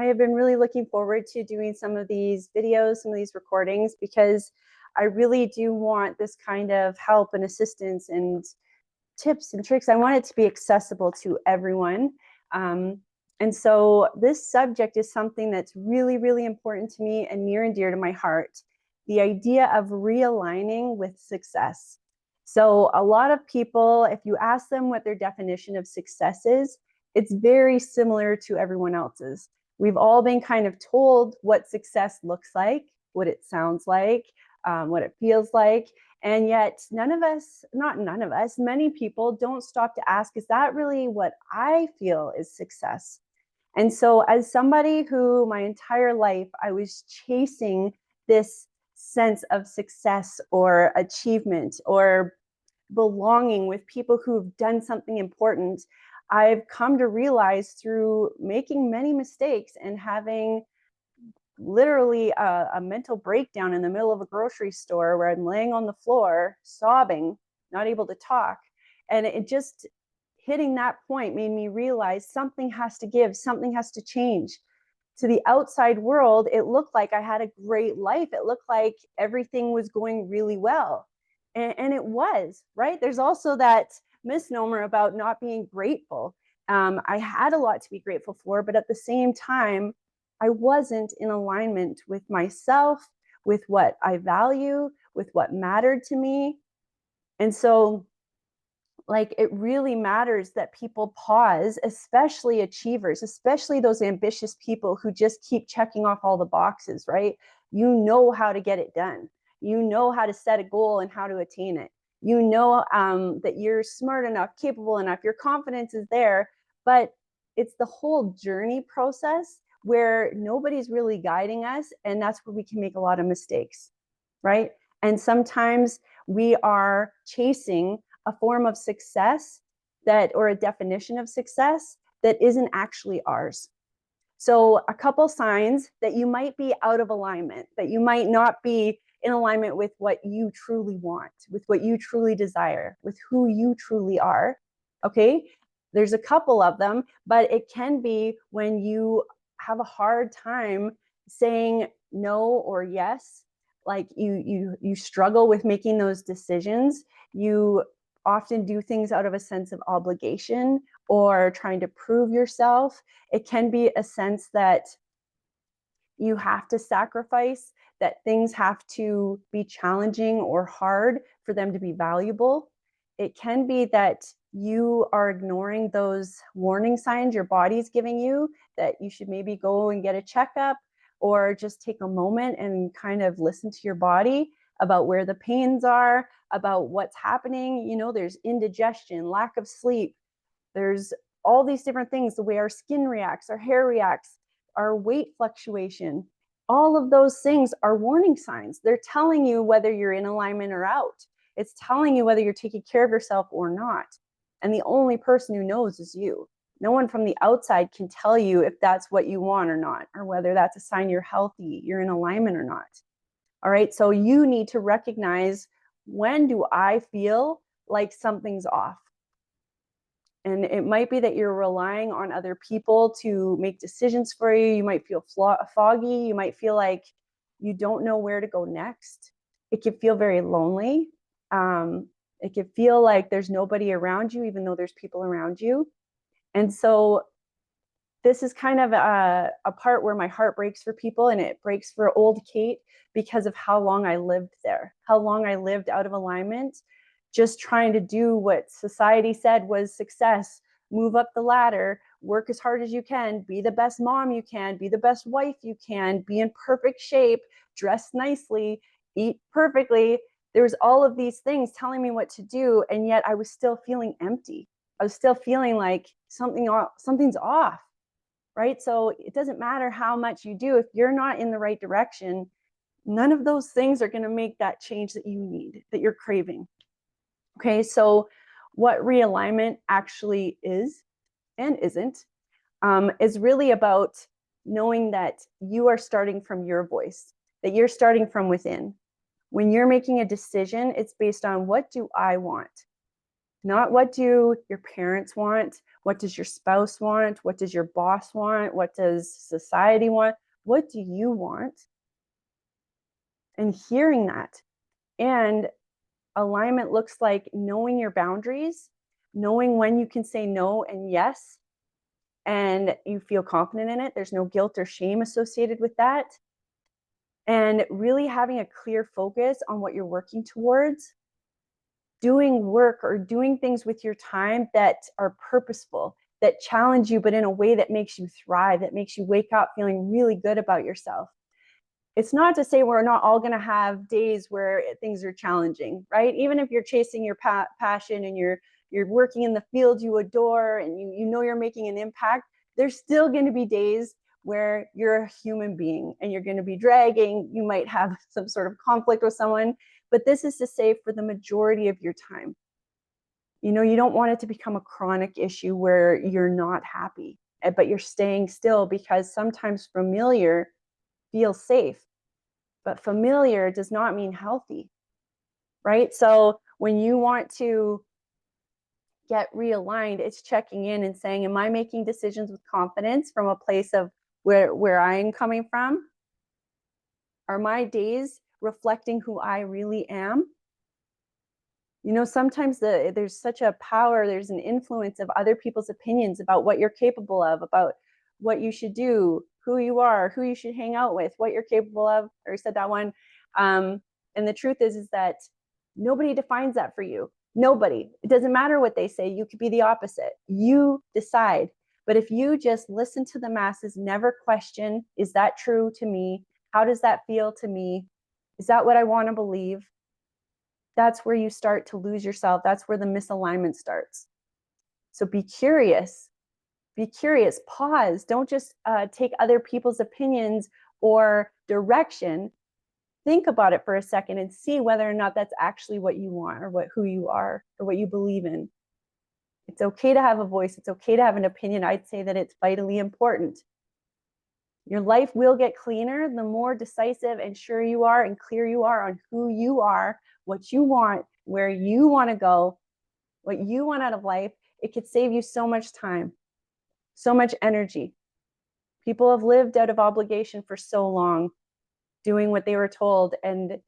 I have been really looking forward to doing some of these videos, some of these recordings, because I really do want this kind of help and assistance and tips and tricks. I want it to be accessible to everyone. And so this subject is something that's really, really important to me and near and dear to my heart. The idea of realigning with success. So a lot of people, if you ask them what their definition of success is, it's very similar to everyone else's. We've all been kind of told what success looks like, what it sounds like, what it feels like. And yet many people don't stop to ask, is that really what I feel is success? And so as somebody who my entire life, I was chasing this sense of success or achievement or belonging with people who've done something important, I've come to realize through making many mistakes and having literally a mental breakdown in the middle of a grocery store where I'm laying on the floor, sobbing, not able to talk. And it just hitting that point made me realize something has to give, something has to change. To the outside world, it looked like I had a great life. It looked like everything was going really well. And it was, right? There's also that misnomer about not being grateful. I had a lot to be grateful for, but at the same time, I wasn't in alignment with myself, with what I value, with what mattered to me. And so, like, it really matters that people pause, especially achievers, especially those ambitious people who just keep checking off all the boxes, right? You know how to get it done. You know how to set a goal and how to attain it. You know that you're smart enough, capable enough, your confidence is there, but it's the whole journey process where nobody's really guiding us, and that's where we can make a lot of mistakes, right? And sometimes we are chasing a form of success or a definition of success that isn't actually ours. So a couple signs that you might be out of alignment, that you might not be in alignment with what you truly want, with what you truly desire, with who you truly are. Okay, there's a couple of them, but it can be when you have a hard time saying no or yes. Like you struggle with making those decisions. You often do things out of a sense of obligation or trying to prove yourself. It can be a sense that you have to sacrifice, that things have to be challenging or hard for them to be valuable. It can be that you are ignoring those warning signs your body's giving you, that you should maybe go and get a checkup or just take a moment and kind of listen to your body about where the pains are, about what's happening. You know, there's indigestion, lack of sleep. There's all these different things, the way our skin reacts, our hair reacts, our weight fluctuation. All of those things are warning signs. They're telling you whether you're in alignment or out. It's telling you whether you're taking care of yourself or not. And the only person who knows is you. No one from the outside can tell you if that's what you want or not, or whether that's a sign you're healthy, you're in alignment or not. All right, so you need to recognize, when do I feel like something's off? And it might be that you're relying on other people to make decisions for you. You might feel foggy. You might feel like you don't know where to go next. It can feel very lonely. It can feel like there's nobody around you, even though there's people around you. And so this is kind of a part where my heart breaks for people, and it breaks for old Kate because of how long I lived there, how long I lived out of alignment, just trying to do what society said was success, move up the ladder, work as hard as you can, be the best mom you can, be the best wife you can, be in perfect shape, dress nicely, eat perfectly. There was all of these things telling me what to do, and yet I was still feeling empty. I was still feeling like something's off, right? So it doesn't matter how much you do. If you're not in the right direction, none of those things are going to make that change that you need, that you're craving. Okay, so what realignment actually is and isn't is really about knowing that you are starting from your voice, that you're starting from within. When you're making a decision, it's based on, what do I want? Not what do your parents want? What does your spouse want? What does your boss want? What does society want? What do you want? And hearing that. And alignment looks like knowing your boundaries, knowing when you can say no and yes, and you feel confident in it. There's no guilt or shame associated with that. And really having a clear focus on what you're working towards, doing work or doing things with your time that are purposeful, that challenge you, but in a way that makes you thrive, that makes you wake up feeling really good about yourself. It's not to say we're not all going to have days where things are challenging, right? Even if you're chasing your passion and you're working in the field you adore and you know you're making an impact, there's still going to be days where you're a human being and you're going to be dragging. You might have some sort of conflict with someone, but this is to say for the majority of your time. You don't want it to become a chronic issue where you're not happy, but you're staying still because sometimes familiar feels safe, but familiar does not mean healthy, right? So when you want to get realigned, it's checking in and saying, am I making decisions with confidence from a place of where I am coming from? Are my days reflecting who I really am? Sometimes there's such a power, there's an influence of other people's opinions about what you're capable of, about what you should do, who you are, who you should hang out with, what you're capable of. I already said that one. And the truth is that nobody defines that for you. Nobody. It doesn't matter what they say. You could be the opposite. You decide. But if you just listen to the masses, never question, is that true to me? How does that feel to me? Is that what I want to believe? That's where you start to lose yourself. That's where the misalignment starts. So be curious. Be curious. Pause. Don't just take other people's opinions or direction. Think about it for a second and see whether or not that's actually what you want or who you are or what you believe in. It's okay to have a voice. It's okay to have an opinion. I'd say that it's vitally important. Your life will get cleaner the more decisive and sure you are and clear you are on who you are, what you want, where you want to go, what you want out of life. It could save you so much time, so much energy. People have lived out of obligation for so long, doing what they were told, and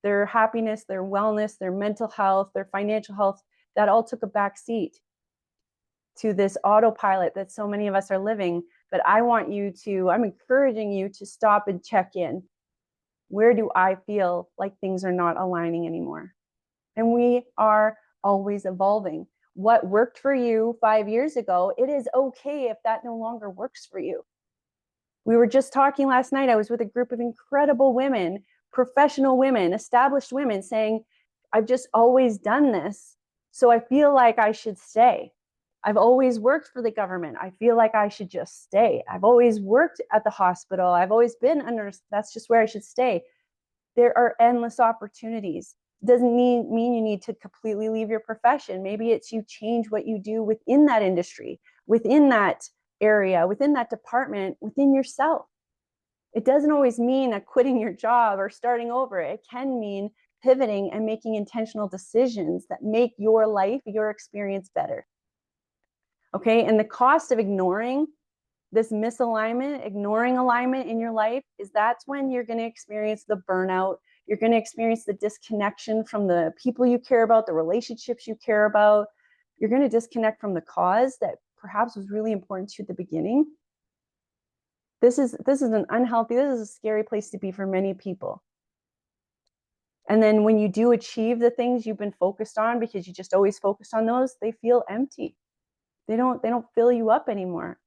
their happiness, their wellness, their mental health, their financial health, that all took a back seat to this autopilot that so many of us are living. But I'm encouraging you to stop and check in. Where do I feel like things are not aligning anymore? And we are always evolving. What worked for you 5 years ago, it is okay if that no longer works for you. We were just talking last night. I was with a group of incredible women, professional women, established women saying, I've just always done this, so I feel like I should stay. I've always worked for the government. I feel like I should just stay. I've always worked at the hospital. I've always been a nurse. That's just where I should stay. There are endless opportunities. It doesn't mean you need to completely leave your profession. Maybe it's you change what you do within that industry, within that area, within that department, within yourself. It doesn't always mean quitting your job or starting over. It can mean pivoting and making intentional decisions that make your life, your experience better. Okay, and the cost of ignoring this misalignment, ignoring alignment in your life, is that's when you're going to experience the burnout. You're going to experience the disconnection from the people you care about, the relationships you care about. You're going to disconnect from the cause that perhaps was really important to you at the beginning. This is an unhealthy, this is a scary place to be for many people. And then when you do achieve the things you've been focused on, because you just always focused on those, they feel empty. They don't fill you up anymore.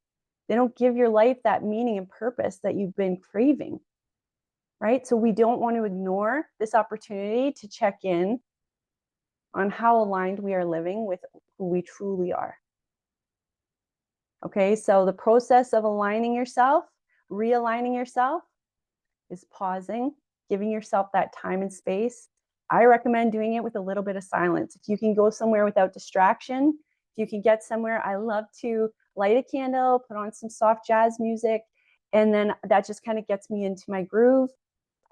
They don't give your life that meaning and purpose that you've been craving, right? So we don't want to ignore this opportunity to check in on how aligned we are living with who we truly are. Okay, so the process of aligning yourself, realigning yourself, is pausing, giving yourself that time and space. I recommend doing it with a little bit of silence. If you can go somewhere without distraction, if you can get somewhere, I love to light a candle, put on some soft jazz music, and then that just kind of gets me into my groove.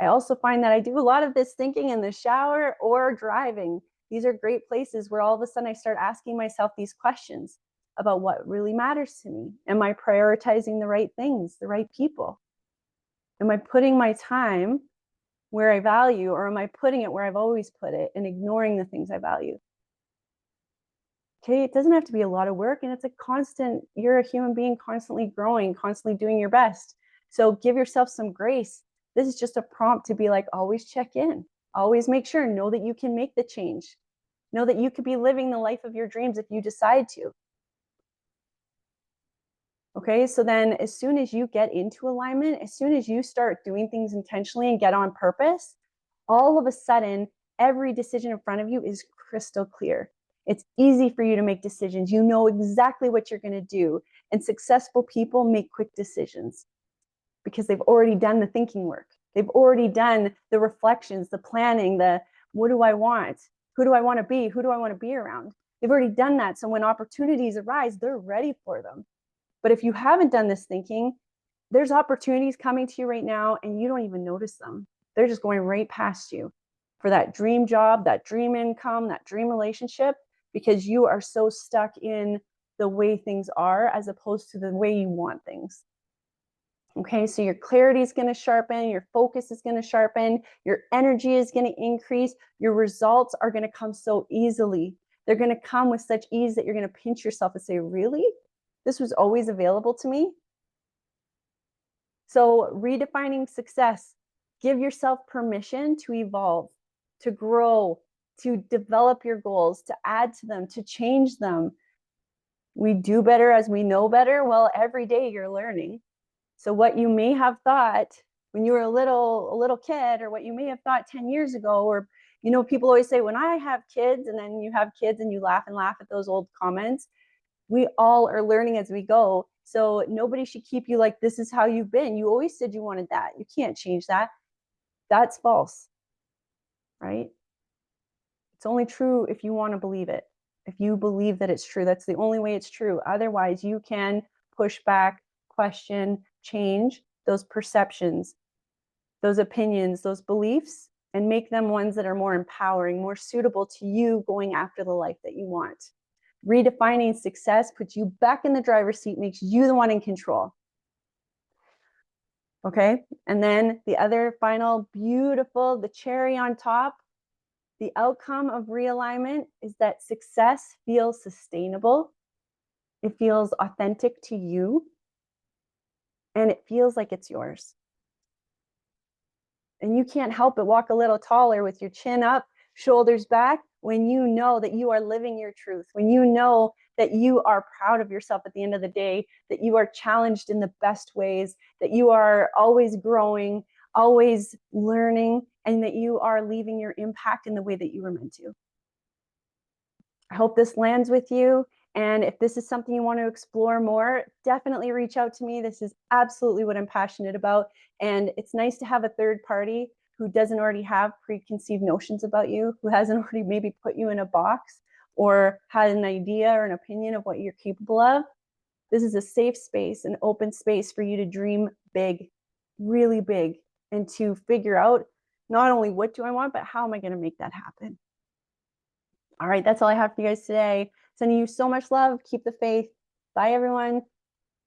I also find that I do a lot of this thinking in the shower or driving. These are great places where all of a sudden I start asking myself these questions. about what really matters to me? Am I prioritizing the right things, the right people? Am I putting my time where I value, or am I putting it where I've always put it and ignoring the things I value? Okay, it doesn't have to be a lot of work, and it's a constant, you're a human being constantly growing, constantly doing your best. So give yourself some grace. This is just a prompt to be like, always check in, always make sure, know that you can make the change, know that you could be living the life of your dreams if you decide to. Okay, so then as soon as you get into alignment, as soon as you start doing things intentionally and get on purpose, all of a sudden, every decision in front of you is crystal clear. It's easy for you to make decisions. You know exactly what you're going to do. And successful people make quick decisions because they've already done the thinking work. They've already done the reflections, the planning, the what do I want? Who do I want to be? Who do I want to be around? They've already done that. So when opportunities arise, they're ready for them. But if you haven't done this thinking, there's opportunities coming to you right now and you don't even notice them. They're just going right past you for that dream job, that dream income, that dream relationship, because you are so stuck in the way things are as opposed to the way you want things. Okay, so your clarity is going to sharpen, your focus is going to sharpen, your energy is going to increase, your results are going to come so easily. They're going to come with such ease that you're going to pinch yourself and say, really? This was always available to me? So redefining success, give yourself permission to evolve, to grow, to develop your goals, to add to them, to change them. We do better as we know better. Well, every day you're learning. So what you may have thought when you were a little kid, or what you may have thought 10 years ago, or people always say, when I have kids, and then you have kids and you laugh at those old comments. We all are learning as we go. So nobody should keep you like, this is how you've been. You always said you wanted that. You can't change that. That's false, right? It's only true if you want to believe it. If you believe that it's true, that's the only way it's true. Otherwise, you can push back, question, change those perceptions, those opinions, those beliefs, and make them ones that are more empowering, more suitable to you going after the life that you want. Redefining success puts you back in the driver's seat, makes you the one in control. Okay, and then the other final beautiful, the cherry on top, the outcome of realignment is that success feels sustainable. It feels authentic to you, and it feels like it's yours. And you can't help but walk a little taller with your chin up, shoulders back, when you know that you are living your truth, when you know that you are proud of yourself at the end of the day, that you are challenged in the best ways, that you are always growing, always learning, and that you are leaving your impact in the way that you were meant to. I hope this lands with you. And if this is something you want to explore more, definitely reach out to me. This is absolutely what I'm passionate about. And it's nice to have a third party who doesn't already have preconceived notions about you, who hasn't already maybe put you in a box or had an idea or an opinion of what you're capable of. This is a safe space, an open space for you to dream big, really big, and to figure out not only what do I want, but how am I going to make that happen? All right, that's all I have for you guys today. Sending you so much love. Keep the faith. Bye, everyone.